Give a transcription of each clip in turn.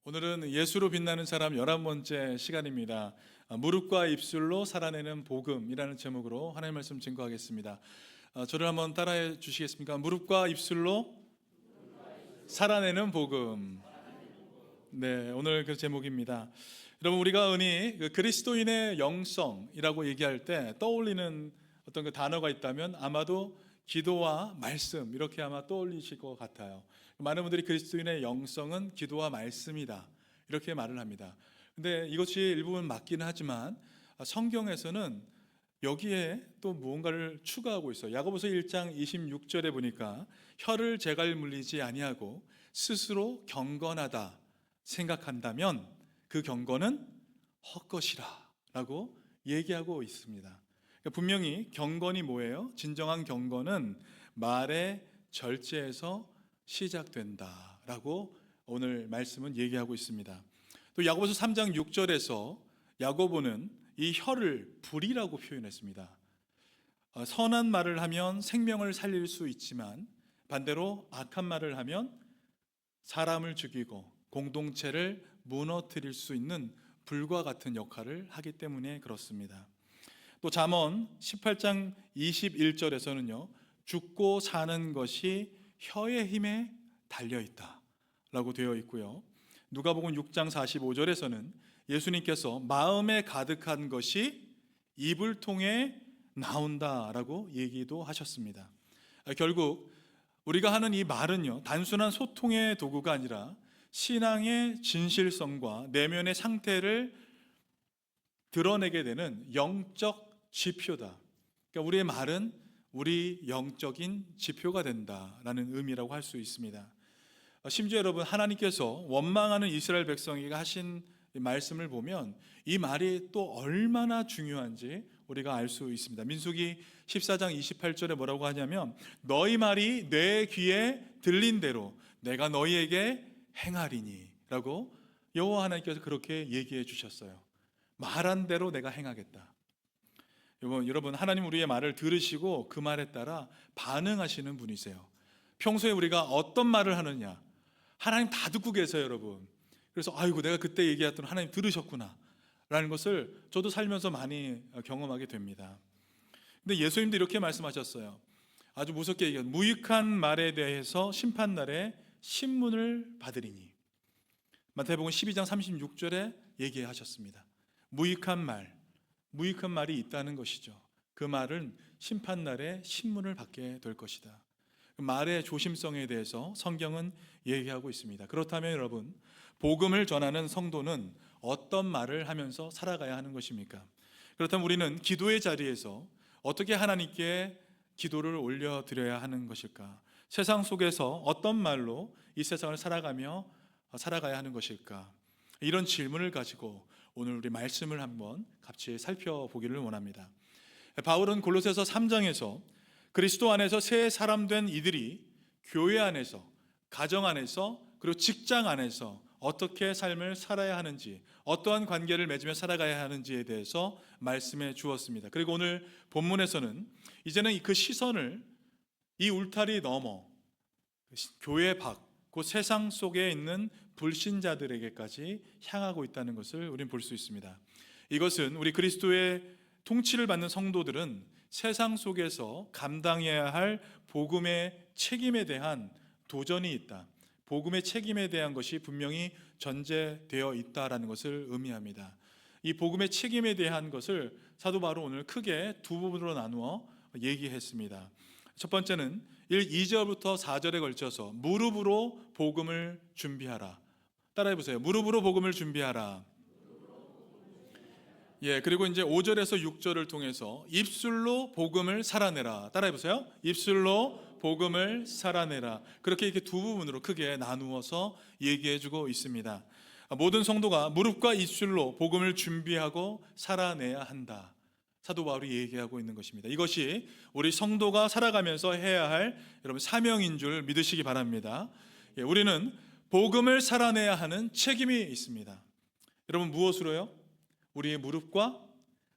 오늘은 예수로 빛나는 사람 11번째 시간입니다. 무릎과 입술로 살아내는 복음이라는 제목으로 하나님의 말씀 증거하겠습니다. 저를 한번 따라해 주시겠습니까? 무릎과 입술로 살아내는 복음. 네, 오늘 그 제목입니다. 여러분, 우리가 흔히 그리스도인의 영성이라고 얘기할 때 떠올리는 어떤 그 단어가 있다면 아마도 기도와 말씀, 이렇게 아마 떠올리실 것 같아요. 많은 분들이 그리스도인의 영성은 기도와 말씀이다, 이렇게 말을 합니다. 근데 이것이 일부분 맞기는 하지만 성경에서는 여기에 또 무언가를 추가하고 있어요. 야고보서 1장 26절에 보니까 혀를 제갈 물리지 아니하고 스스로 경건하다 생각한다면 그 경건은 헛것이라 라고 얘기하고 있습니다. 그러니까 분명히 경건이 뭐예요? 진정한 경건은 말의 절제에서 시작된다 라고 오늘 말씀은 얘기하고 있습니다. 또 야고보서 3장 6절에서 야고보는 이 혀를 불이라고 표현했습니다. 선한 말을 하면 생명을 살릴 수 있지만 반대로 악한 말을 하면 사람을 죽이고 공동체를 무너뜨릴 수 있는 불과 같은 역할을 하기 때문에 그렇습니다. 또 잠언 18장 21절에서는요, 죽고 사는 것이 혀의 힘에 달려있다 라고 되어 있고요, 누가복음 6장 45절에서는 예수님께서 마음에 가득한 것이 입을 통해 나온다라고 얘기도 하셨습니다. 결국 우리가 하는 이 말은요, 단순한 소통의 도구가 아니라 신앙의 진실성과 내면의 상태를 드러내게 되는 영적 지표다. 그러니까 우리의 말은 우리 영적인 지표가 된다라는 의미라고 할 수 있습니다. 심지어 여러분, 하나님께서 원망하는 이스라엘 백성에게 하신 말씀을 보면 이 말이 또 얼마나 중요한지 우리가 알 수 있습니다. 민수기 14장 28절에 뭐라고 하냐면, 너희 말이 내 귀에 들린 대로 내가 너희에게 행하리니 라고 여호와 하나님께서 그렇게 얘기해 주셨어요. 말한 대로 내가 행하겠다. 여러분, 하나님 우리의 말을 들으시고 그 말에 따라 반응하시는 분이세요. 평소에 우리가 어떤 말을 하느냐, 하나님 다 듣고 계세요, 여러분. 그래서 아이고, 내가 그때 얘기했던 하나님 들으셨구나 라는 것을 저도 살면서 많이 경험하게 됩니다. 근데 예수님도 이렇게 말씀하셨어요. 아주 무섭게 얘기한, 무익한 말에 대해서 심판날에 신문을 받으리니. 마태복음 12장 36절에 얘기하셨습니다. 무익한 말이 있다는 것이죠. 그 말은 심판날에 신문을 받게 될 것이다. 말의 조심성에 대해서 성경은 얘기하고 있습니다. 그렇다면 여러분, 복음을 전하는 성도는 어떤 말을 하면서 살아가야 하는 것입니까? 그렇다면 우리는 기도의 자리에서 어떻게 하나님께 기도를 올려드려야 하는 것일까? 세상 속에서 어떤 말로 이 세상을 살아가야 하는 것일까? 이런 질문을 가지고 오늘 우리 말씀을 한번 같이 살펴보기를 원합니다. 바울은 골로새서 3장에서 그리스도 안에서 새 사람 된 이들이 교회 안에서, 가정 안에서, 그리고 직장 안에서 어떻게 삶을 살아야 하는지, 어떠한 관계를 맺으며 살아가야 하는지에 대해서 말씀해 주었습니다. 그리고 오늘 본문에서는 이제는 그 시선을 이 울타리 넘어 교회 밖, 그 세상 속에 있는 불신자들에게까지 향하고 있다는 것을 우리는 볼 수 있습니다. 이것은 우리 그리스도의 통치를 받는 성도들은 세상 속에서 감당해야 할 복음의 책임에 대한 도전이 있다, 복음의 책임에 대한 것이 분명히 전제되어 있다라는 것을 의미합니다. 이 복음의 책임에 대한 것을 사도 바로 오늘 크게 두 부분으로 나누어 얘기했습니다. 첫 번째는 2절부터 4절에 걸쳐서 무릎으로 복음을 준비하라. 따라해 보세요. 무릎으로 복음을 준비하라. 그리고 이제 5절에서 6절을 통해서 입술로 복음을 살아내라. 따라해 보세요. 입술로 복음을 살아내라. 그렇게 이렇게 두 부분으로 크게 나누어서 얘기해 주고 있습니다. 모든 성도가 무릎과 입술로 복음을 준비하고 살아내야 한다, 사도 바울이 얘기하고 있는 것입니다. 이것이 우리 성도가 살아가면서 해야 할 여러분 사명인 줄 믿으시기 바랍니다. 우리는 복음을 살아내야 하는 책임이 있습니다. 여러분, 무엇으로요? 우리의 무릎과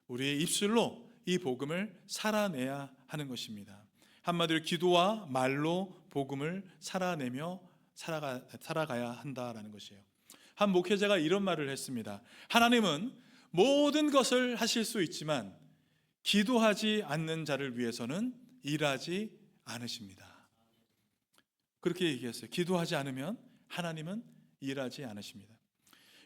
우리의 입술로 이 복음을 살아내야 하는 것입니다. 한마디로 기도와 말로 복음을 살아내며 살아가야 한다라는 것이에요. 한 목회자가 이런 말을 했습니다. 하나님은 모든 것을 하실 수 있지만 기도하지 않는 자를 위해서는 일하지 않으십니다. 그렇게 얘기했어요. 기도하지 않으면 하나님은 일하지 않으십니다.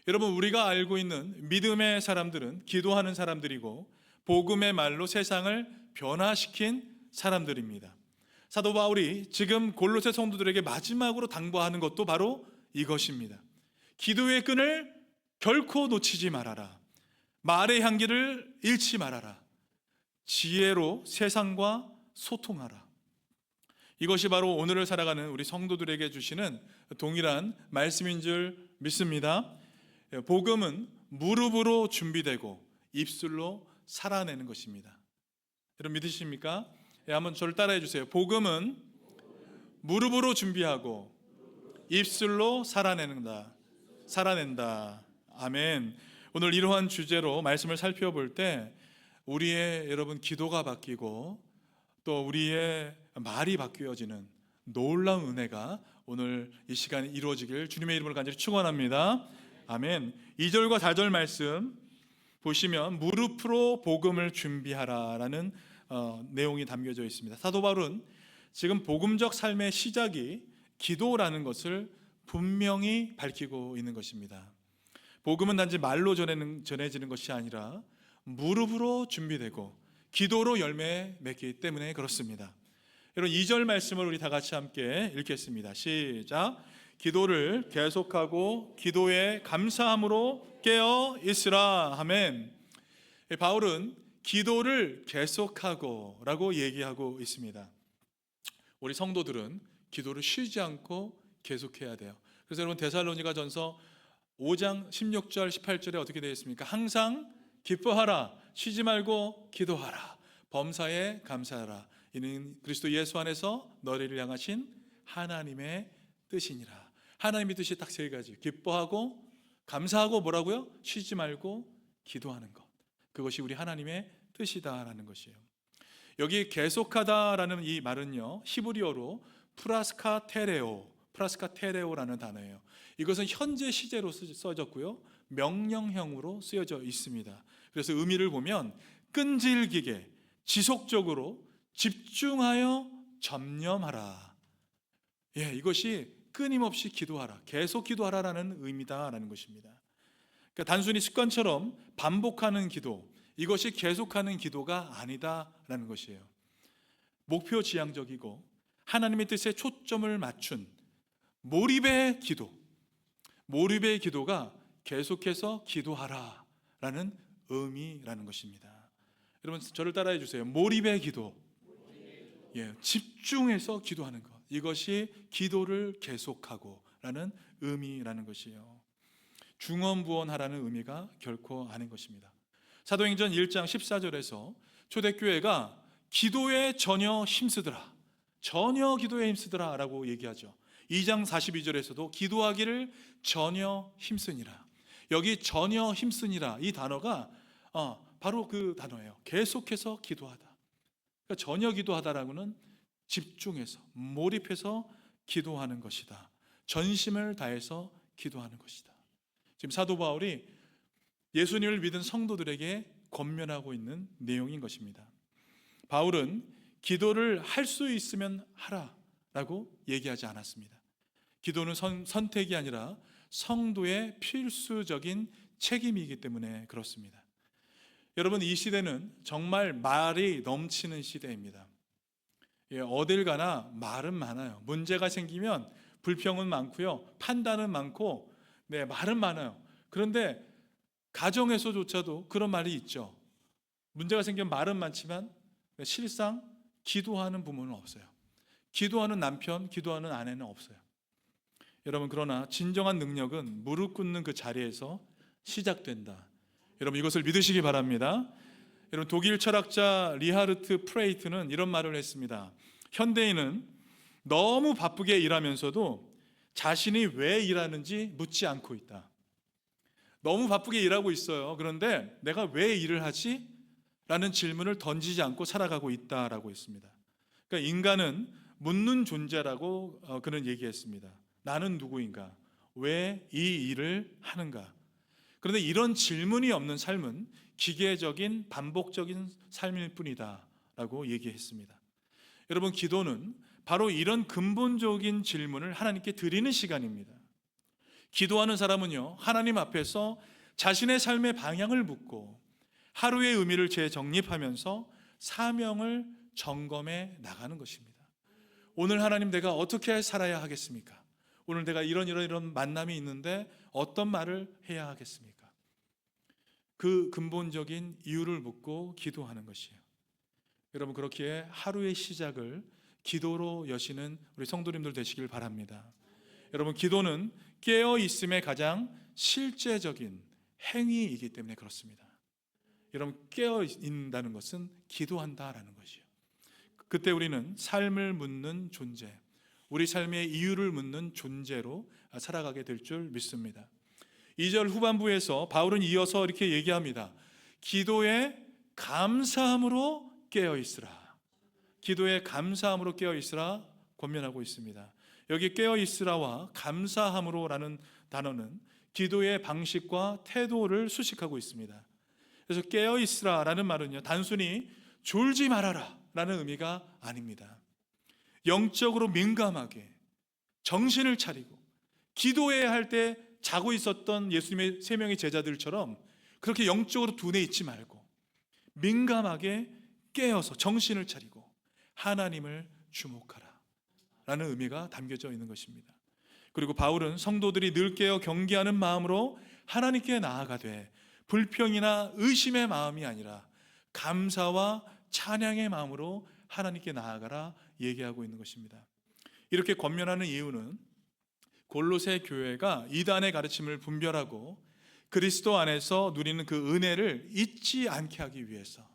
여러분, 우리가 알고 있는 믿음의 사람들은 기도하는 사람들이고 복음의 말로 세상을 변화시킨 사람들입니다. 사도 바울이 지금 골로새 성도들에게 마지막으로 당부하는 것도 바로 이것입니다. 기도의 끈을 결코 놓치지 말아라. 말의 향기를 잃지 말아라. 지혜로 세상과 소통하라. 이것이 바로 오늘을 살아가는 우리 성도들에게 주시는 동일한 말씀인 줄 믿습니다. 복음은 무릎으로 준비되고 입술로 살아내는 것입니다. 여러분 믿으십니까? 한번 저를 따라해 주세요. 복음은 무릎으로 준비하고 입술로 살아낸다. 아멘. 오늘 이러한 주제로 말씀을 살펴볼 때 우리의 여러분 기도가 바뀌고 또 우리의 말이 바뀌어지는 놀라운 은혜가 오늘 이 시간에 이루어지길 주님의 이름으로 간절히 축원합니다. 아멘. 2절과 4절 말씀 보시면 무릎으로 복음을 준비하라라는 내용이 담겨져 있습니다. 사도 바울은 지금 복음적 삶의 시작이 기도라는 것을 분명히 밝히고 있는 것입니다. 복음은 단지 말로 전해지는 것이 아니라 무릎으로 준비되고 기도로 열매 맺기 때문에 그렇습니다. 여러분 2절 말씀을 우리 다 같이 함께 읽겠습니다. 시작. 기도를 계속하고 기도에 감사함으로 깨어 있으라. 아멘. 바울은 기도를 계속하고 라고 얘기하고 있습니다. 우리 성도들은 기도를 쉬지 않고 계속해야 돼요. 그래서 여러분 데살로니가 전서 5장 16절 18절에 어떻게 되어 있습니까? 항상 기뻐하라. 쉬지 말고 기도하라. 범사에 감사하라. 이는 그리스도 예수 안에서 너희를 향하신 하나님의 뜻이니라. 하나님의 뜻이 딱 세 가지. 기뻐하고 감사하고 뭐라고요? 쉬지 말고 기도하는 것. 그것이 우리 하나님의 뜻이다라는 것이에요. 여기 계속하다라는 이 말은요, 히브리어로 프라스카테레오라는 단어예요. 이것은 현재 시제로 써졌고요, 명령형으로 쓰여져 있습니다. 그래서 의미를 보면 끈질기게 지속적으로 집중하여 전념하라. 이것이 끊임없이 기도하라, 계속 기도하라라는 의미다라는 것입니다. 그러니까 단순히 습관처럼 반복하는 기도, 이것이 계속하는 기도가 아니다라는 것이에요. 목표 지향적이고 하나님의 뜻에 초점을 맞춘 몰입의 기도가 계속해서 기도하라라는 의미라는 것입니다. 여러분 저를 따라해 주세요. 몰입의 기도, 집중해서 기도하는 것, 이것이 기도를 계속하고 라는 의미라는 것이에요. 중언부언하라는 의미가 결코 아닌 것입니다. 사도행전 1장 14절에서 초대교회가 기도에 전혀 힘쓰더라 라고 얘기하죠. 2장 42절에서도 기도하기를 전혀 힘쓰니라. 여기 전혀 힘쓰니라, 이 단어가 바로 그 단어예요. 계속해서 기도하다. 그러니까 전혀 기도하다라고는 집중해서 몰입해서 기도하는 것이다. 전심을 다해서 기도하는 것이다. 지금 사도 바울이 예수님을 믿은 성도들에게 권면하고 있는 내용인 것입니다. 바울은 기도를 할 수 있으면 하라라고 얘기하지 않았습니다. 기도는 선택이 아니라 성도의 필수적인 책임이기 때문에 그렇습니다. 여러분 이 시대는 정말 말이 넘치는 시대입니다. 어딜 가나 말은 많아요. 문제가 생기면 불평은 많고요, 판단은 많고, 말은 많아요. 그런데 가정에서조차도 그런 말이 있죠. 문제가 생기면 말은 많지만 실상 기도하는 부모는 없어요. 기도하는 남편, 기도하는 아내는 없어요. 여러분 그러나 진정한 능력은 무릎 꿇는 그 자리에서 시작된다. 여러분 이것을 믿으시기 바랍니다. 여러분 독일 철학자 리하르트 프레이트는 이런 말을 했습니다. 현대인은 너무 바쁘게 일하면서도 자신이 왜 일하는지 묻지 않고 있다. 너무 바쁘게 일하고 있어요. 그런데 내가 왜 일을 하지? 라는 질문을 던지지 않고 살아가고 있다라고 했습니다. 그러니까 인간은 묻는 존재라고 그는 얘기했습니다. 나는 누구인가? 왜 이 일을 하는가? 그런데 이런 질문이 없는 삶은 기계적인 반복적인 삶일 뿐이다 라고 얘기했습니다. 여러분, 기도는 바로 이런 근본적인 질문을 하나님께 드리는 시간입니다. 기도하는 사람은요, 하나님 앞에서 자신의 삶의 방향을 묻고 하루의 의미를 재정립하면서 사명을 점검해 나가는 것입니다. 오늘 하나님, 내가 어떻게 살아야 하겠습니까? 오늘 내가 이런 만남이 있는데 어떤 말을 해야 하겠습니까? 그 근본적인 이유를 묻고 기도하는 것이에요. 여러분, 그렇기에 하루의 시작을 기도로 여시는 우리 성도님들 되시길 바랍니다. 여러분, 기도는 깨어 있음의 가장 실제적인 행위이기 때문에 그렇습니다. 여러분, 깨어 있다는 것은 기도한다라는 것이에요. 그때 우리는 삶을 묻는 존재, 우리 삶의 이유를 묻는 존재로 살아가게 될 줄 믿습니다. 2절 후반부에서 바울은 이어서 이렇게 얘기합니다. 기도에 감사함으로 깨어 있으라. 기도에 감사함으로 깨어 있으라 권면하고 있습니다. 여기 깨어 있으라와 감사함으로라는 단어는 기도의 방식과 태도를 수식하고 있습니다. 그래서 깨어 있으라라는 말은요, 단순히 졸지 말아라 라는 의미가 아닙니다. 영적으로 민감하게 정신을 차리고 기도해야 할 때 자고 있었던 예수님의 세 명의 제자들처럼 그렇게 영적으로 둔해 있지 말고 민감하게 깨어서 정신을 차리고 하나님을 주목하라 라는 의미가 담겨져 있는 것입니다. 그리고 바울은 성도들이 늘 깨어 경계하는 마음으로 하나님께 나아가되 불평이나 의심의 마음이 아니라 감사와 찬양의 마음으로 하나님께 나아가라 얘기하고 있는 것입니다. 이렇게 권면하는 이유는 골로새 교회가 이단의 가르침을 분별하고 그리스도 안에서 누리는 그 은혜를 잊지 않게 하기 위해서,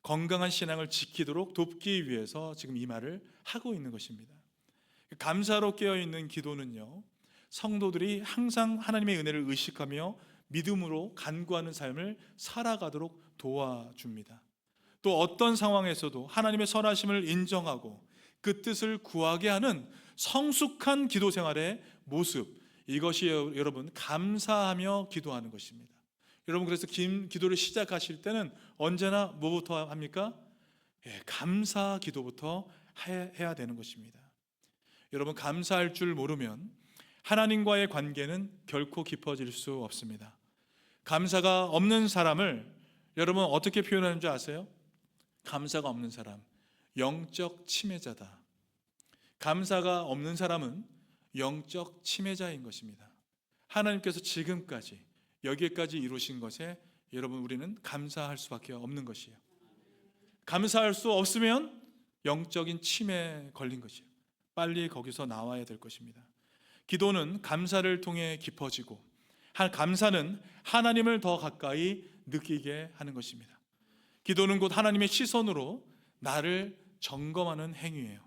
건강한 신앙을 지키도록 돕기 위해서 지금 이 말을 하고 있는 것입니다. 감사로 깨어있는 기도는요, 성도들이 항상 하나님의 은혜를 의식하며 믿음으로 간구하는 삶을 살아가도록 도와줍니다. 또 어떤 상황에서도 하나님의 선하심을 인정하고 그 뜻을 구하게 하는 성숙한 기도 생활의 모습, 이것이 여러분 감사하며 기도하는 것입니다. 여러분, 그래서 기도를 시작하실 때는 언제나 뭐부터 합니까? 감사 기도부터 해야 되는 것입니다. 여러분, 감사할 줄 모르면 하나님과의 관계는 결코 깊어질 수 없습니다. 감사가 없는 사람을 여러분 어떻게 표현하는 줄 아세요? 감사가 없는 사람, 영적 치매자다. 감사가 없는 사람은 영적 치매자인 것입니다. 하나님께서 지금까지 여기까지 이루신 것에 여러분 우리는 감사할 수밖에 없는 것이에요. 감사할 수 없으면 영적인 치매에 걸린 것이에요. 빨리 거기서 나와야 될 것입니다. 기도는 감사를 통해 깊어지고, 감사는 하나님을 더 가까이 느끼게 하는 것입니다. 기도는 곧 하나님의 시선으로 나를 점검하는 행위예요.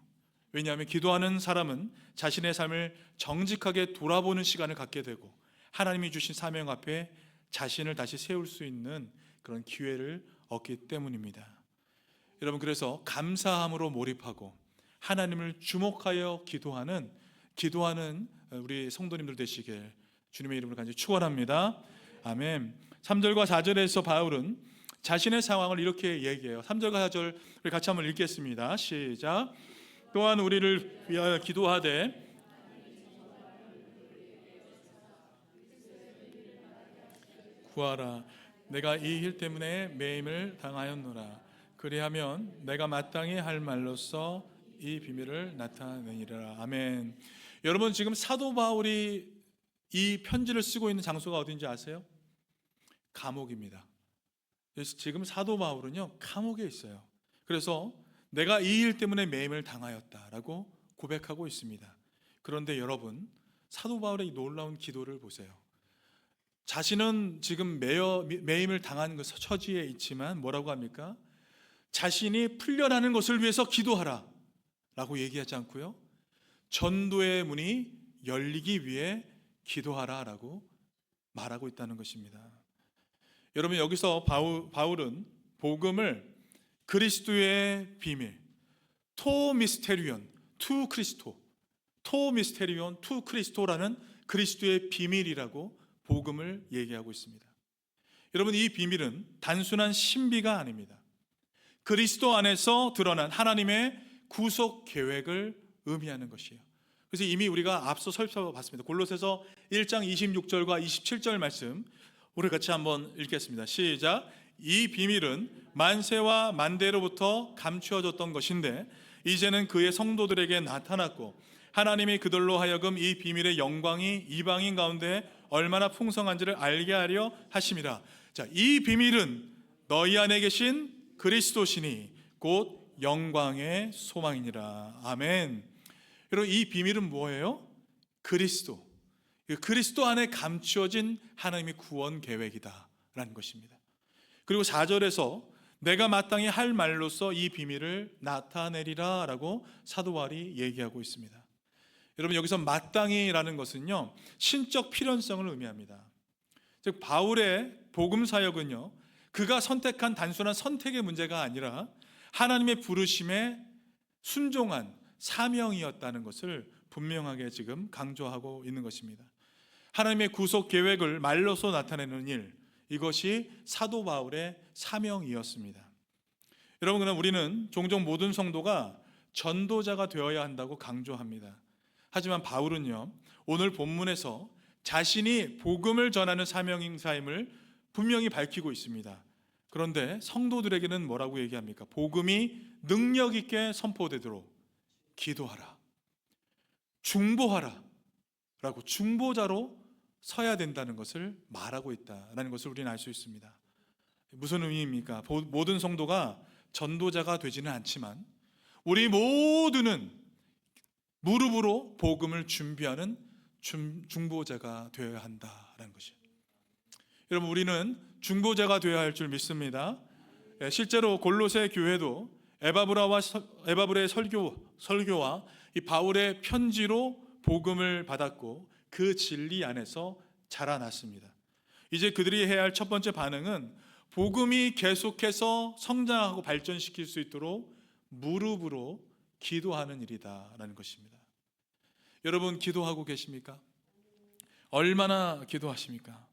왜냐하면 기도하는 사람은 자신의 삶을 정직하게 돌아보는 시간을 갖게 되고 하나님이 주신 사명 앞에 자신을 다시 세울 수 있는 그런 기회를 얻기 때문입니다. 여러분, 그래서 감사함으로 몰입하고 하나님을 주목하여 기도하는 우리 성도님들 되시길 주님의 이름으로 간절히 축원합니다. 아멘. 3절과 4절에서 바울은 자신의 상황을 이렇게 얘기해요. 3절과 4절 우리 같이 한번 읽겠습니다. 시작. 또한 우리를 위하여 기도하되 구하라. 내가 이 일 때문에 매임을 당하였노라. 그리하면 내가 마땅히 할 말로써 이 비밀을 나타내니라. 아멘. 여러분, 지금 사도 바울이 이 편지를 쓰고 있는 장소가 어딘지 아세요? 감옥입니다. 그래서 지금 사도 바울은요, 감옥에 있어요. 그래서 내가 이 일 때문에 매임을 당하였다라고 고백하고 있습니다. 그런데 여러분, 사도 바울의 이 놀라운 기도를 보세요. 자신은 지금 매임을 당한 그 처지에 있지만 뭐라고 합니까? 자신이 풀려나는 것을 위해서 기도하라 라고 얘기하지 않고요, 전도의 문이 열리기 위해 기도하라 라고 말하고 있다는 것입니다. 여러분, 여기서 바울은 복음을 그리스도의 비밀, 토 미스테리온 투 크리스토라는 그리스도의 비밀이라고 복음을 얘기하고 있습니다. 여러분, 이 비밀은 단순한 신비가 아닙니다. 그리스도 안에서 드러난 하나님의 구속 계획을 의미하는 것이에요. 그래서 이미 우리가 앞서 살펴봤습니다. 골로새서 1장 26절과 27절 말씀 우리 같이 한번 읽겠습니다. 시작. 이 비밀은 만세와 만대로부터 감추어졌던 것인데 이제는 그의 성도들에게 나타났고 하나님이 그들로 하여금 이 비밀의 영광이 이방인 가운데 얼마나 풍성한지를 알게 하려 하심이라. 자, 이 비밀은 너희 안에 계신 그리스도시니 곧 영광의 소망이니라. 아멘. 여러분, 이 비밀은 뭐예요? 그리스도. 그리스도 안에 감추어진 하나님의 구원 계획이다라는 것입니다. 그리고 4절에서 내가 마땅히 할 말로써 이 비밀을 나타내리라 라고 사도 바울이 얘기하고 있습니다. 여러분, 여기서 마땅히라는 것은요, 신적 필연성을 의미합니다. 즉 바울의 복음 사역은요, 그가 선택한 단순한 선택의 문제가 아니라 하나님의 부르심에 순종한 사명이었다는 것을 분명하게 지금 강조하고 있는 것입니다. 하나님의 구속 계획을 말로서 나타내는 일, 이것이 사도 바울의 사명이었습니다. 여러분, 그럼 우리는 종종 모든 성도가 전도자가 되어야 한다고 강조합니다. 하지만 바울은요, 오늘 본문에서 자신이 복음을 전하는 사명인사임을 분명히 밝히고 있습니다. 그런데 성도들에게는 뭐라고 얘기합니까? 복음이 능력 있게 선포되도록 기도하라, 중보하라 라고 중보자로 서야 된다는 것을 말하고 있다는 것을 우리는 알 수 있습니다. 무슨 의미입니까? 모든 성도가 전도자가 되지는 않지만 우리 모두는 무릎으로 복음을 준비하는 중보자가 되어야 한다는 것이에요. 여러분, 우리는 중보자가 되어야 할 줄 믿습니다. 실제로 골로새 교회도 에바브라의 설교와 이 바울의 편지로 복음을 받았고 그 진리 안에서 자라났습니다. 이제 그들이 해야 할 첫 번째 반응은 복음이 계속해서 성장하고 발전시킬 수 있도록 무릎으로 기도하는 일이다라는 것입니다. 여러분, 기도하고 계십니까? 얼마나 기도하십니까?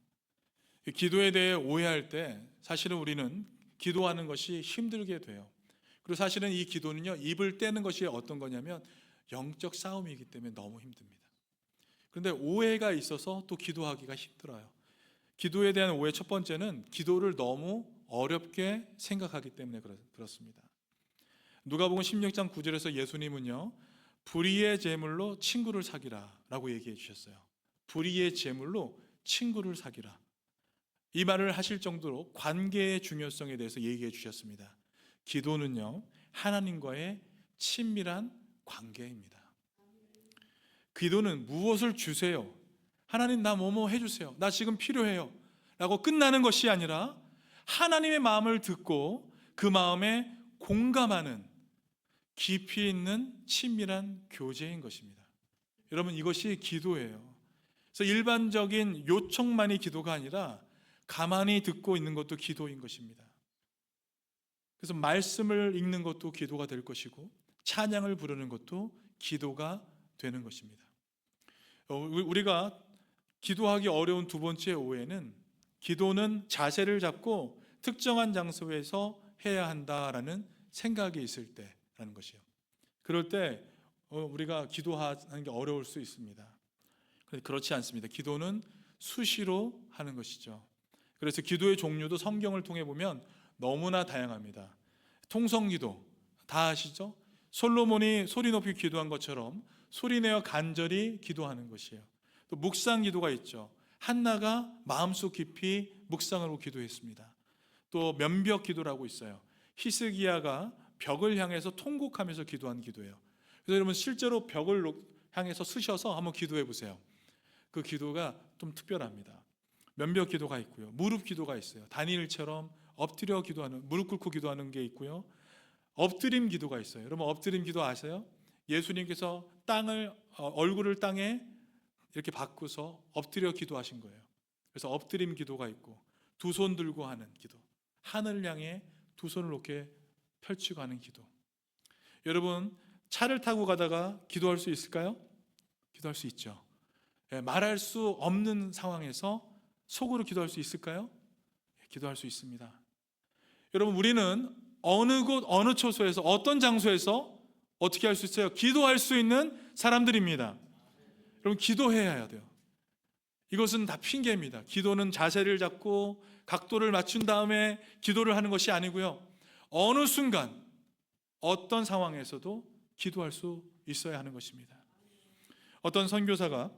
기도에 대해 오해할 때 사실은 우리는 기도하는 것이 힘들게 돼요. 그리고 사실은 이 기도는요, 입을 떼는 것이 어떤 거냐면 영적 싸움이기 때문에 너무 힘듭니다. 그런데 오해가 있어서 또 기도하기가 힘들어요. 기도에 대한 오해 첫 번째는 기도를 너무 어렵게 생각하기 때문에 그렇습니다. 누가복음 16장 9절에서 예수님은요, 불의의 제물로 친구를 사귀라 라고 얘기해 주셨어요. 불의의 제물로 친구를 사귀라. 이 말을 하실 정도로 관계의 중요성에 대해서 얘기해 주셨습니다. 기도는요, 하나님과의 친밀한 관계입니다. 기도는 무엇을 주세요, 하나님 나 뭐뭐 해주세요, 나 지금 필요해요 라고 끝나는 것이 아니라 하나님의 마음을 듣고 그 마음에 공감하는 깊이 있는 친밀한 교제인 것입니다. 여러분, 이것이 기도예요. 그래서 일반적인 요청만이 기도가 아니라 가만히 듣고 있는 것도 기도인 것입니다. 그래서 말씀을 읽는 것도 기도가 될 것이고 찬양을 부르는 것도 기도가 되는 것입니다. 우리가 기도하기 어려운 두 번째 오해는 기도는 자세를 잡고 특정한 장소에서 해야 한다라는 생각이 있을 때라는 것이에요. 그럴 때 우리가 기도하는 게 어려울 수 있습니다. 그런데 그렇지 않습니다. 기도는 수시로 하는 것이죠. 그래서 기도의 종류도 성경을 통해 보면 너무나 다양합니다. 통성기도 다 아시죠? 솔로몬이 소리 높이 기도한 것처럼 소리내어 간절히 기도하는 것이에요. 또 묵상기도가 있죠. 한나가 마음속 깊이 묵상으로 기도했습니다. 또 면벽기도라고 있어요. 히스기야가 벽을 향해서 통곡하면서 기도한 기도예요. 그래서 여러분, 실제로 벽을 향해서 쓰셔서 한번 기도해 보세요. 그 기도가 좀 특별합니다. 면벽 기도가 있고요, 무릎 기도가 있어요. 다니엘처럼 엎드려 기도하는, 무릎 꿇고 기도하는 게 있고요, 엎드림 기도가 있어요. 여러분, 엎드림 기도 아세요? 예수님께서 얼굴을 땅에 이렇게 받고서 엎드려 기도하신 거예요. 그래서 엎드림 기도가 있고, 두 손 들고 하는 기도, 하늘을 향해 두 손을 이렇게 펼치고 하는 기도. 여러분, 차를 타고 가다가 기도할 수 있을까요? 기도할 수 있죠. 말할 수 없는 상황에서 속으로 기도할 수 있을까요? 기도할 수 있습니다. 여러분, 우리는 어느 곳, 어느 처소에서, 어떤 장소에서 어떻게 할 수 있어요? 기도할 수 있는 사람들입니다. 여러분, 기도해야 돼요. 이것은 다 핑계입니다. 기도는 자세를 잡고 각도를 맞춘 다음에 기도를 하는 것이 아니고요, 어느 순간 어떤 상황에서도 기도할 수 있어야 하는 것입니다. 어떤 선교사가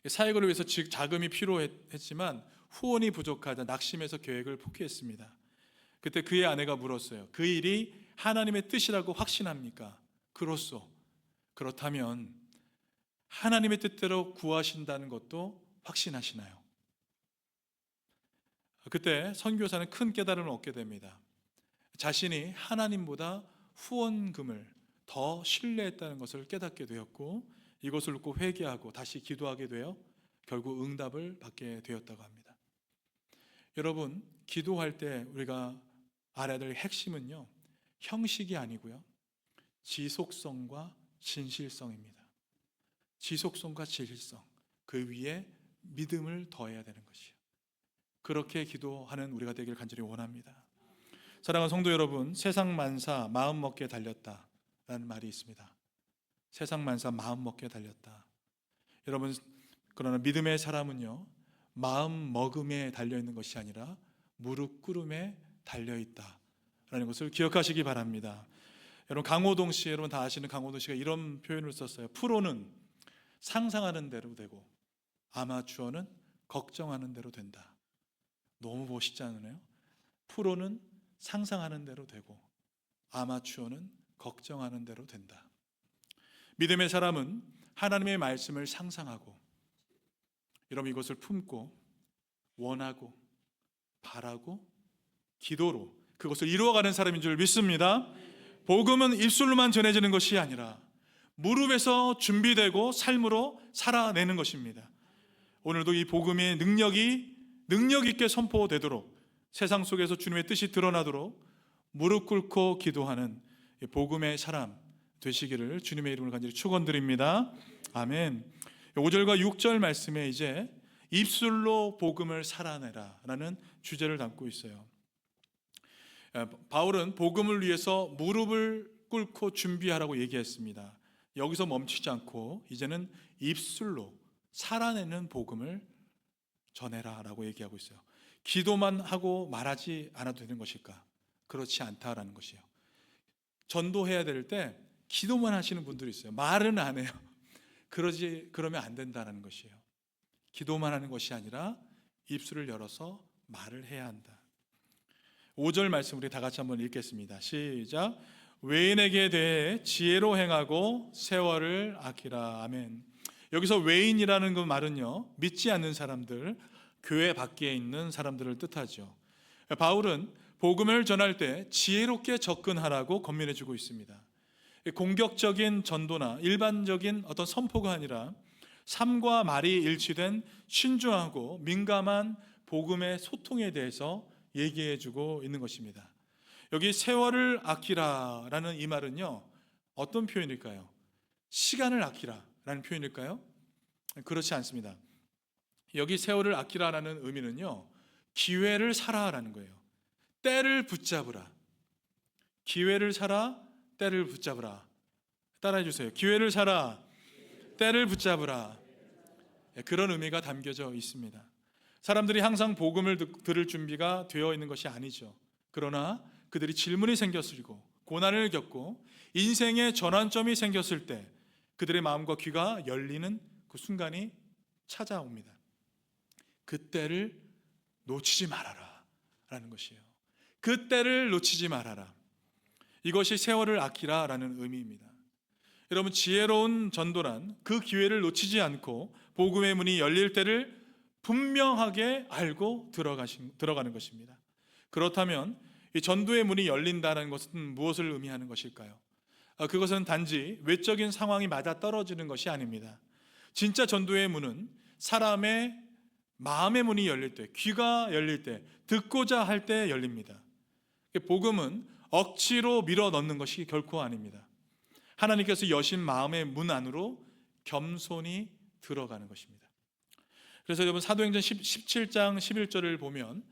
사역을 위해서 자금이 필요했지만 후원이 부족하다 낙심해서 계획을 포기했습니다. 그때 그의 아내가 물었어요. 그 일이 하나님의 뜻이라고 확신합니까? 그렇소. 그렇다면 하나님의 뜻대로 구하신다는 것도 확신하시나요? 그때 선교사는 큰 깨달음을 얻게 됩니다. 자신이 하나님보다 후원금을 더 신뢰했다는 것을 깨닫게 되었고, 이것을 듣고 회개하고 다시 기도하게 되어 결국 응답을 받게 되었다고 합니다. 여러분, 기도할 때 우리가 알아야 될 핵심은요, 형식이 아니고요, 지속성과 진실성입니다. 지속성과 진실성, 그 위에 믿음을 더해야 되는 것이요, 그렇게 기도하는 우리가 되길 간절히 원합니다. 사랑하는 성도 여러분, 세상 만사 마음 먹기에 달렸다라는 말이 있습니다. 세상 만사 마음 먹기에 달렸다. 여러분, 그러나 믿음의 사람은요, 마음 먹음에 달려있는 것이 아니라 무릎 꿇음에 달려있다라는 것을 기억하시기 바랍니다. 여러분, 강호동 씨, 여러분 다 아시는 강호동 씨가 이런 표현을 썼어요. 프로는 상상하는 대로 되고 아마추어는 걱정하는 대로 된다. 너무 멋있지 않으세요? 프로는 상상하는 대로 되고 아마추어는 걱정하는 대로 된다. 믿음의 사람은 하나님의 말씀을 상상하고, 여러분, 이것을 품고 원하고 바라고 기도로 그것을 이루어가는 사람인 줄 믿습니다. 복음은 입술로만 전해지는 것이 아니라 무릎에서 준비되고 삶으로 살아내는 것입니다. 오늘도 이 복음의 능력 있게 선포되도록, 세상 속에서 주님의 뜻이 드러나도록 무릎 꿇고 기도하는 복음의 사람 되시기를 주님의 이름으로 간절히 축원드립니다. 아멘. 5절과 6절 말씀에 이제 입술로 복음을 살아내라 라는 주제를 담고 있어요. 바울은 복음을 위해서 무릎을 꿇고 준비하라고 얘기했습니다. 여기서 멈추지 않고 이제는 입술로 살아내는 복음을 전해라 라고 얘기하고 있어요. 기도만 하고 말하지 않아도 되는 것일까? 그렇지 않다라는 것이에요. 전도해야 될 때 기도만 하시는 분들이 있어요. 말은 안 해요. 그러면 안 된다는 것이에요. 기도만 하는 것이 아니라 입술을 열어서 말을 해야 한다. 5절 말씀 우리 다 같이 한번 읽겠습니다. 시작. 외인에게 대해 지혜로 행하고 세월을 아끼라. 아멘. 여기서 외인이라는 그 말은요, 믿지 않는 사람들, 교회 밖에 있는 사람들을 뜻하죠. 바울은 복음을 전할 때 지혜롭게 접근하라고 권면해 주고 있습니다. 공격적인 전도나 일반적인 어떤 선포가 아니라 삶과 말이 일치된 신중하고 민감한 복음의 소통에 대해서 얘기해 주고 있는 것입니다. 여기 세월을 아끼라라는 이 말은요, 어떤 표현일까요? 시간을 아끼라라는 표현일까요? 그렇지 않습니다. 여기 세월을 아끼라라는 의미는요, 기회를 사라라는 거예요. 때를 붙잡으라. 기회를 사라, 때를 붙잡으라. 따라해 주세요. 기회를 사라, 때를 붙잡으라. 그런 의미가 담겨져 있습니다. 사람들이 항상 복음을 들을 준비가 되어 있는 것이 아니죠. 그러나 그들이 질문이 생겼고 고난을 겪고 인생의 전환점이 생겼을 때 그들의 마음과 귀가 열리는 그 순간이 찾아옵니다. 그때를 놓치지 말아라 라는 것이에요. 그때를 놓치지 말아라. 이것이 세월을 아끼라 라는 의미입니다. 여러분, 지혜로운 전도란 그 기회를 놓치지 않고 복음의 문이 열릴 때를 분명하게 알고 들어가는 것입니다. 그렇다면 이 전도의 문이 열린다는 것은 무엇을 의미하는 것일까요? 그것은 단지 외적인 상황이 맞아 떨어지는 것이 아닙니다. 진짜 전도의 문은 사람의 마음의 문이 열릴 때, 귀가 열릴 때, 듣고자 할 때 열립니다. 복음은 억지로 밀어 넣는 것이 결코 아닙니다. 하나님께서 여신 마음의 문 안으로 겸손히 들어가는 것입니다. 그래서 여러분 사도행전 17장 11절을 보면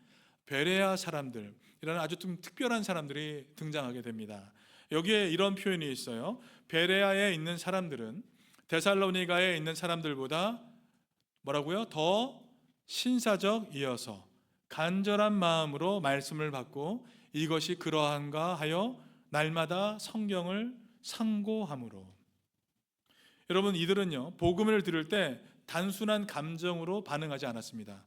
베레아 사람들이라는 아주 좀 특별한 사람들이 등장하게 됩니다. 여기에 이런 표현이 있어요. 베레아에 있는 사람들은 데살로니가에 있는 사람들보다 뭐라고요? 더 신사적이어서 간절한 마음으로 말씀을 받고 이것이 그러한가 하여 날마다 성경을 상고함으로. 여러분, 이들은요 복음을 들을 때 단순한 감정으로 반응하지 않았습니다.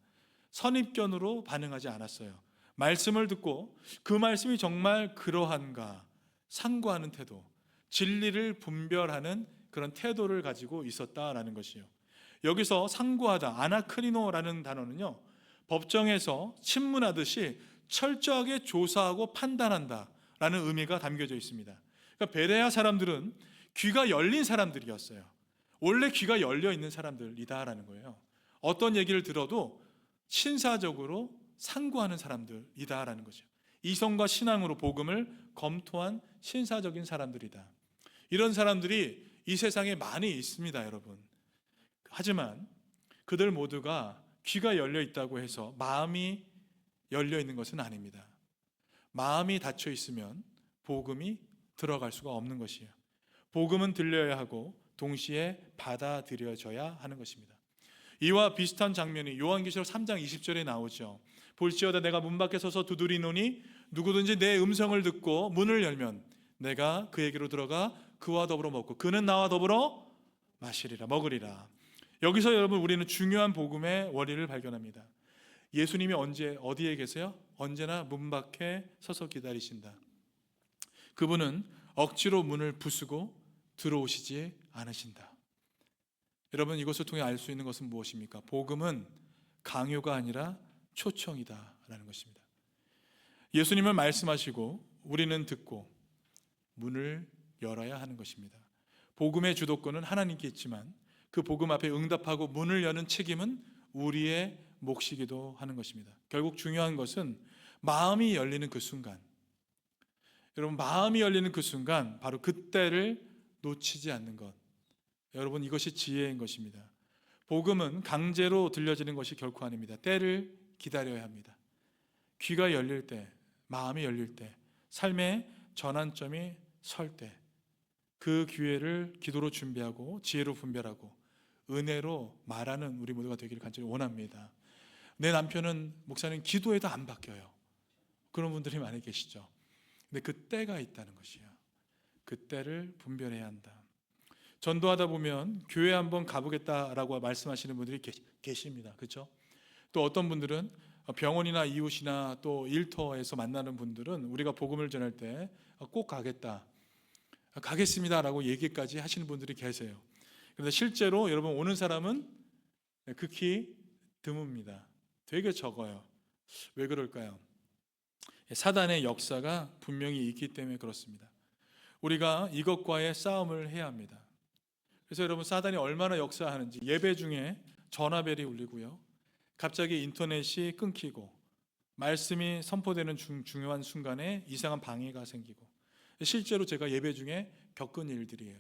선입견으로 반응하지 않았어요. 말씀을 듣고 그 말씀이 정말 그러한가 상고하는 태도, 진리를 분별하는 그런 태도를 가지고 있었다라는 것이요. 여기서 상고하다, 아나크리노라는 단어는요 법정에서 신문하듯이 철저하게 조사하고 판단한다라는 의미가 담겨져 있습니다. 그러니까 베레아 사람들은 귀가 열린 사람들이었어요. 원래 귀가 열려 있는 사람들이다라는 거예요. 어떤 얘기를 들어도 신사적으로 상고하는 사람들이다라는 거죠. 이성과 신앙으로 복음을 검토한 신사적인 사람들이다. 이런 사람들이 이 세상에 많이 있습니다, 여러분. 하지만 그들 모두가 귀가 열려 있다고 해서 마음이 열려 있는 것은 아닙니다. 마음이 닫혀 있으면 복음이 들어갈 수가 없는 것이에요. 복음은 들려야 하고 동시에 받아들여져야 하는 것입니다. 이와 비슷한 장면이 요한계시록 3장 20절에 나오죠. 볼지어다 내가 문 밖에 서서 두드리노니 누구든지 내 음성을 듣고 문을 열면 내가 그에게로 들어가 그와 더불어 먹고 그는 나와 더불어 마시리라, 먹으리라. 여기서 여러분 우리는 중요한 복음의 원리를 발견합니다. 예수님이 언제 어디에 계세요? 언제나 문 밖에 서서 기다리신다. 그분은 억지로 문을 부수고 들어오시지 않으신다. 여러분, 이것을 통해 알 수 있는 것은 무엇입니까? 복음은 강요가 아니라 초청이다라는 것입니다. 예수님은 말씀하시고 우리는 듣고 문을 열어야 하는 것입니다. 복음의 주도권은 하나님께 있지만 그 복음 앞에 응답하고 문을 여는 책임은 우리의 몫이기도 하는 것입니다. 결국 중요한 것은 마음이 열리는 그 순간, 여러분 마음이 열리는 그 순간 바로 그때를 놓치지 않는 것, 여러분 이것이 지혜인 것입니다. 복음은 강제로 들려지는 것이 결코 아닙니다. 때를 기다려야 합니다. 귀가 열릴 때, 마음이 열릴 때, 삶의 전환점이 설 때 그 기회를 기도로 준비하고 지혜로 분별하고 은혜로 말하는 우리 모두가 되기를 간절히 원합니다. 내 남편은 목사님 기도해도 안 바뀌어요. 그런 분들이 많이 계시죠. 근데 그 때가 있다는 것이에요. 그 때를 분별해야 한다. 전도하다 보면 교회 한번 가보겠다라고 말씀하시는 분들이 계십니다. 그렇죠? 또 어떤 분들은 병원이나 이웃이나 또 일터에서 만나는 분들은 우리가 복음을 전할 때 꼭 가겠습니다라고 얘기까지 하시는 분들이 계세요. 그런데 실제로 여러분 오는 사람은 극히 드뭅니다. 되게 적어요. 왜 그럴까요? 사단의 역사가 분명히 있기 때문에 그렇습니다. 우리가 이것과의 싸움을 해야 합니다. 그래서 여러분 사단이 얼마나 역사하는지, 예배 중에 전화벨이 울리고요, 갑자기 인터넷이 끊기고 말씀이 선포되는 중요한 순간에 이상한 방해가 생기고, 실제로 제가 예배 중에 겪은 일들이에요.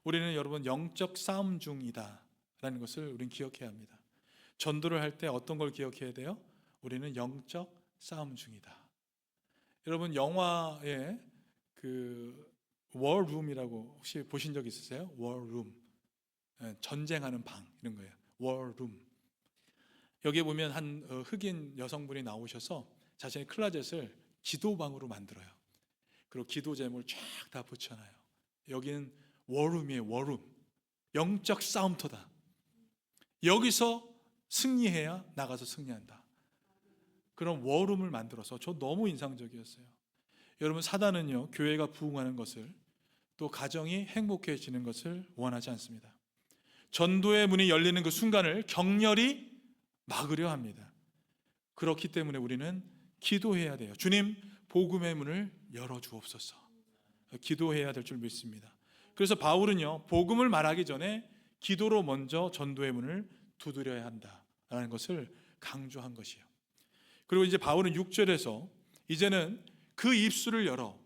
우리는 여러분 영적 싸움 중이다 라는 것을 우리는 기억해야 합니다. 전도를 할 때 어떤 걸 기억해야 돼요? 우리는 영적 싸움 중이다. 여러분 영화에 그 워룸이라고 혹시 보신 적 있으세요? 워룸, 전쟁하는 방 이런 거예요. 워룸. 여기에 보면 한 흑인 여성분이 나오셔서 자신의 클라젯을 기도방으로 만들어요. 그리고 기도 제목을 쫙 다 붙여놔요. 여기는 워룸이에요. 워룸. 영적 싸움터다. 여기서 승리해야 나가서 승리한다. 그런 워룸을 만들어서 저 너무 인상적이었어요. 여러분 사단은요 교회가 부흥하는 것을, 또 가정이 행복해지는 것을 원하지 않습니다. 전도의 문이 열리는 그 순간을 격렬히 막으려 합니다. 그렇기 때문에 우리는 기도해야 돼요. 주님 복음의 문을 열어주옵소서. 기도해야 될 줄 믿습니다. 그래서 바울은요 복음을 말하기 전에 기도로 먼저 전도의 문을 두드려야 한다라는 것을 강조한 것이에요. 그리고 이제 바울은 6절에서 이제는 그 입술을 열어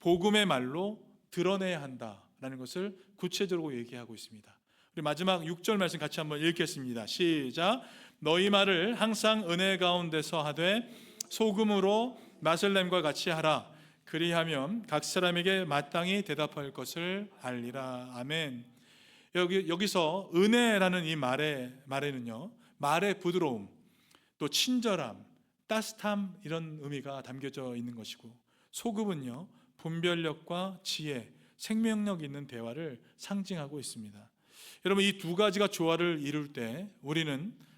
복음의 말로 드러내야 한다라는 것을 구체적으로 얘기하고 있습니다. 우리 마지막 6절 말씀 같이 한번 읽겠습니다. 시작. 너희 말을 항상 은혜 가운데서 하되 소금으로 맛을 냄과 같이 하라. 그리하면 각 사람에게 마땅히 대답할 것을 알리라. 아멘. 여기서 은혜라는 이 말에는요, 말의 부드러움, 또 친절함, 따뜻함, 이런 의미가 담겨져 있는 것이고, 소금은요 분별력과 지혜, 생명력 있는 대화를 상징하고 있습니다. 여러분, 이 두 가지가 조화를 이룰 때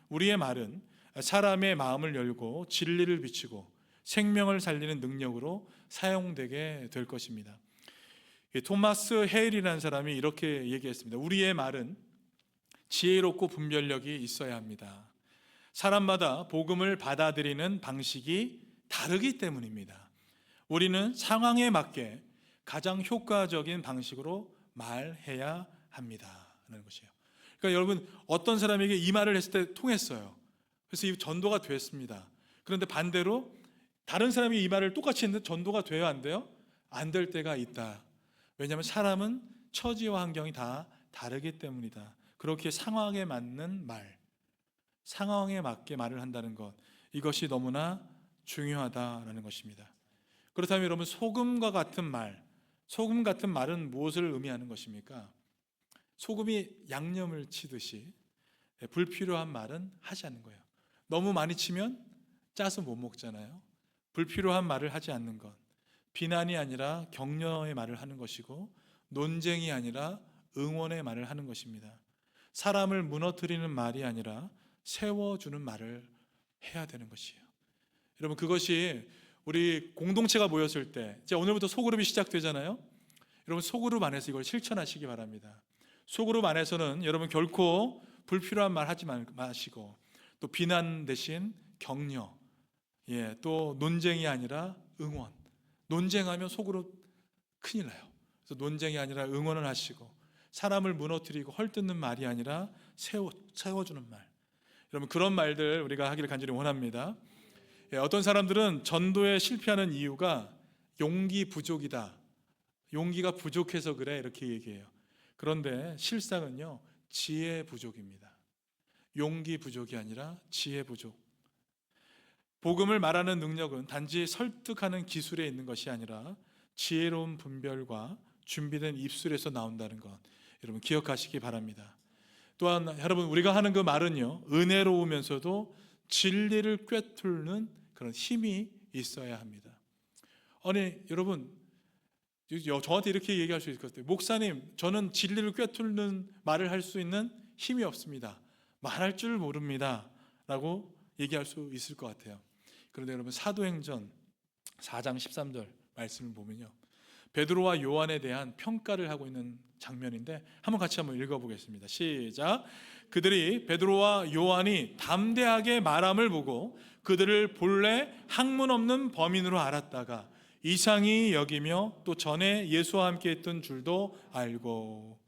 우리의 말은 사람의 마음을 열고 진리를 비추고 생명을 살리는 능력으로 사용되게 될 것입니다. 토마스 헤일이라는 사람이 이렇게 얘기했습니다. 우리의 말은 지혜롭고 분별력이 있어야 합니다. 사람마다 복음을 받아들이는 방식이 다르기 때문입니다. 우리는 상황에 맞게 가장 효과적인 방식으로 말해야 합니다 라는 것이에요. 그러니까 여러분, 어떤 사람에게 이 말을 했을 때 통했어요. 그래서 이 전도가 됐습니다. 그런데 반대로 다른 사람이 이 말을 똑같이 했는데 전도가 돼요, 안 돼요? 안 될 때가 있다. 왜냐하면 사람은 처지와 환경이 다 다르기 때문이다. 그렇게 상황에 맞는 말, 상황에 맞게 말을 한다는 것, 이것이 너무나 중요하다라는 것입니다. 그렇다면 여러분, 소금 같은 말은 무엇을 의미하는 것입니까? 소금이 양념을 치듯이 불필요한 말은 하지 않는 거예요. 너무 많이 치면 짜서 못 먹잖아요. 불필요한 말을 하지 않는 것, 비난이 아니라 격려의 말을 하는 것이고, 논쟁이 아니라 응원의 말을 하는 것입니다. 사람을 무너뜨리는 말이 아니라 세워주는 말을 해야 되는 것이에요. 여러분, 그것이 우리 공동체가 모였을 때, 이제 오늘부터 소그룹이 시작되잖아요. 여러분, 소그룹 안에서 이걸 실천하시기 바랍니다. 소그룹 안에서는 여러분 결코 불필요한 말 하지 마시고, 또 비난 대신 격려, 또 논쟁이 아니라 응원. 논쟁하면 속으로 큰일 나요. 그래서 논쟁이 아니라 응원을 하시고, 사람을 무너뜨리고 헐뜯는 말이 아니라 세워주는 말. 여러분, 그런 말들 우리가 하기를 간절히 원합니다. 어떤 사람들은 전도에 실패하는 이유가 용기 부족이다, 용기가 부족해서 그래, 이렇게 얘기해요. 그런데 실상은요, 지혜 부족입니다. 용기 부족이 아니라 지혜 부족. 복음을 말하는 능력은 단지 설득하는 기술에 있는 것이 아니라 지혜로운 분별과 준비된 입술에서 나온다는 것, 여러분 기억하시기 바랍니다. 또한 여러분, 우리가 하는 그 말은요, 은혜로우면서도 진리를 꿰뚫는 그런 힘이 있어야 합니다. 아니 여러분, 저한테 이렇게 얘기할 수 있을 것 같아요. 목사님, 저는 진리를 꿰뚫는 말을 할 수 있는 힘이 없습니다, 말할 줄 모릅니다 라고 얘기할 수 있을 것 같아요. 그런데 여러분, 사도행전 4장 13절 말씀을 보면요, 베드로와 요한에 대한 평가를 하고 있는 장면인데 같이 한번 읽어보겠습니다. 시작. 그들이 베드로와 요한이 담대하게 말함을 보고 그들을 본래 학문 없는 범인으로 알았다가 이상히 여기며 또 전에 예수와 함께 했던 줄도 알고.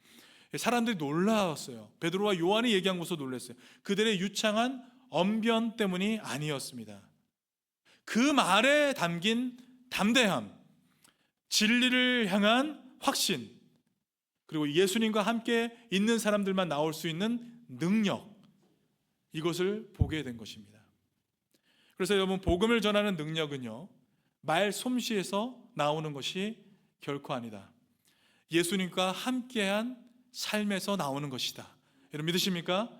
사람들이 놀라웠어요. 베드로와 요한이 얘기한 것으로 놀랐어요. 그들의 유창한 언변 때문이 아니었습니다. 그 말에 담긴 담대함, 진리를 향한 확신, 그리고 예수님과 함께 있는 사람들만 나올 수 있는 능력, 이것을 보게 된 것입니다. 그래서 여러분, 복음을 전하는 능력은요, 말 솜씨에서 나오는 것이 결코 아니다. 예수님과 함께한 삶에서 나오는 것이다. 여러분 믿으십니까?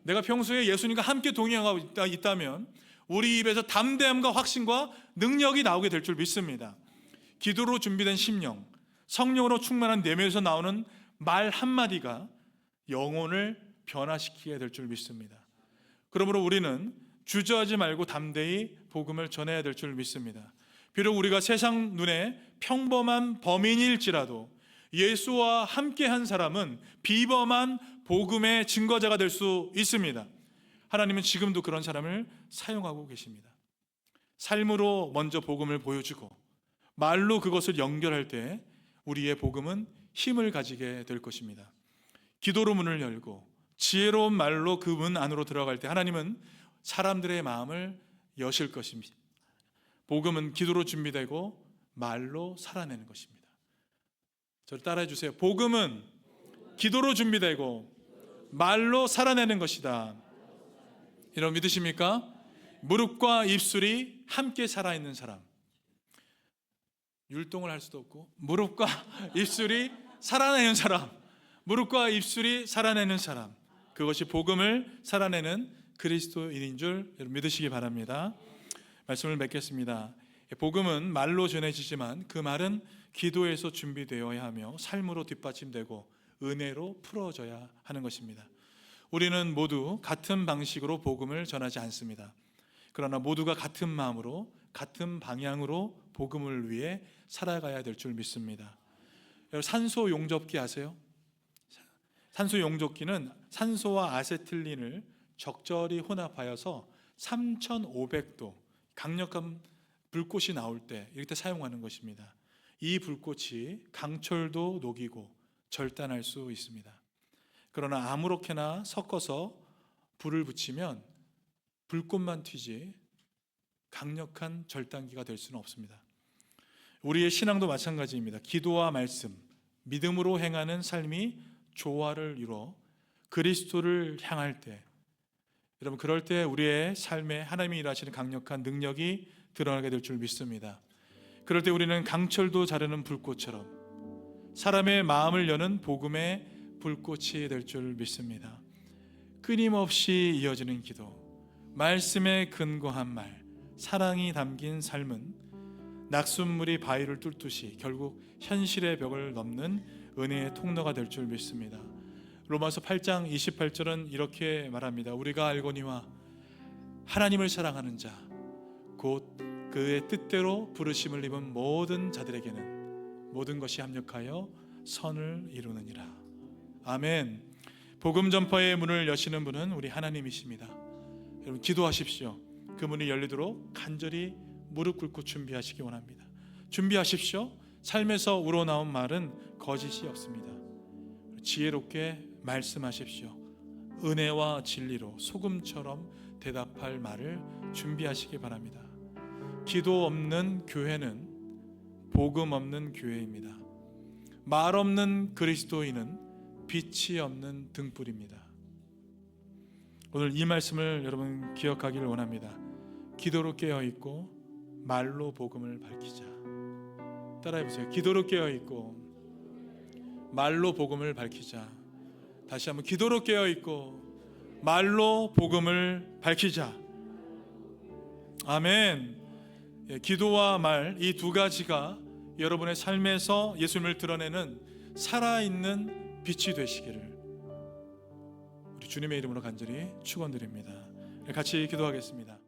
내가 평소에 예수님과 함께 동행하고 있다면 우리 입에서 담대함과 확신과 능력이 나오게 될 줄 믿습니다. 기도로 준비된 심령, 성령으로 충만한 내면에서 나오는 말 한마디가 영혼을 변화시키게 될 줄 믿습니다. 그러므로 우리는 주저하지 말고 담대히 복음을 전해야 될 줄 믿습니다. 비록 우리가 세상 눈에 평범한 범인일지라도 예수와 함께한 사람은 비범한 복음의 증거자가 될 수 있습니다. 하나님은 지금도 그런 사람을 사용하고 계십니다. 삶으로 먼저 복음을 보여주고 말로 그것을 연결할 때 우리의 복음은 힘을 가지게 될 것입니다. 기도로 문을 열고 지혜로운 말로 그 문 안으로 들어갈 때 하나님은 사람들의 마음을 여실 것입니다. 복음은 기도로 준비되고 말로 살아내는 것입니다. 저를 따라해 주세요. 복음은 기도로 준비되고 말로 살아내는 것이다. 여러분 믿으십니까? 무릎과 입술이 함께 살아있는 사람, 율동을 할 수도 없고 무릎과 입술이 살아내는 사람, 무릎과 입술이 살아내는 사람, 그것이 복음을 살아내는 그리스도인인 줄 여러분 믿으시기 바랍니다. 말씀을 맺겠습니다. 복음은 말로 전해지지만 그 말은 기도에서 준비되어야 하며 삶으로 뒷받침되고 은혜로 풀어져야 하는 것입니다. 우리는 모두 같은 방식으로 복음을 전하지 않습니다. 그러나 모두가 같은 마음으로 같은 방향으로 복음을 위해 살아가야 될 줄 믿습니다. 산소 용접기 아세요? 산소 용접기는 산소와 아세틸린을 적절히 혼합하여서 3500도 강력한 불꽃이 나올 때 이렇게 사용하는 것입니다. 이 불꽃이 강철도 녹이고 절단할 수 있습니다. 그러나 아무렇게나 섞어서 불을 붙이면 불꽃만 튀지 강력한 절단기가 될 수는 없습니다. 우리의 신앙도 마찬가지입니다. 기도와 말씀, 믿음으로 행하는 삶이 조화를 이루어 그리스도를 향할 때, 여러분 그럴 때 우리의 삶에 하나님이 일하시는 강력한 능력이 드러나게 될 줄 믿습니다. 그럴 때 우리는 강철도 자르는 불꽃처럼 사람의 마음을 여는 복음의 불꽃이 될 줄 믿습니다. 끊임없이 이어지는 기도, 말씀에 근거한 말, 사랑이 담긴 삶은 낙숫물이 바위를 뚫듯이 결국 현실의 벽을 넘는 은혜의 통로가 될 줄 믿습니다. 로마서 8장 28절은 이렇게 말합니다. 우리가 알거니와 하나님을 사랑하는 자 곧 그의 뜻대로 부르심을 입은 모든 자들에게는 모든 것이 합력하여 선을 이루느니라. 아멘. 복음 전파의 문을 여시는 분은 우리 하나님이십니다. 여러분 기도하십시오. 그 문이 열리도록 간절히 무릎 꿇고 준비하시기 원합니다. 준비하십시오. 삶에서 우러나온 말은 거짓이 없습니다. 지혜롭게 말씀하십시오. 은혜와 진리로 소금처럼 대답할 말을 준비하시기 바랍니다. 기도 없는 교회는 복음 없는 교회입니다. 말 없는 그리스도인은 빛이 없는 등불입니다. 오늘 이 말씀을 여러분 기억하기를 원합니다. 기도로 깨어있고 말로 복음을 밝히자. 따라해보세요. 기도로 깨어있고 말로 복음을 밝히자. 다시 한번 기도로 깨어있고 말로 복음을 밝히자. 아멘. 기도와 말, 이 두 가지가 여러분의 삶에서 예수님을 드러내는 살아있는 빛이 되시기를 우리 주님의 이름으로 간절히 축원드립니다. 같이 기도하겠습니다.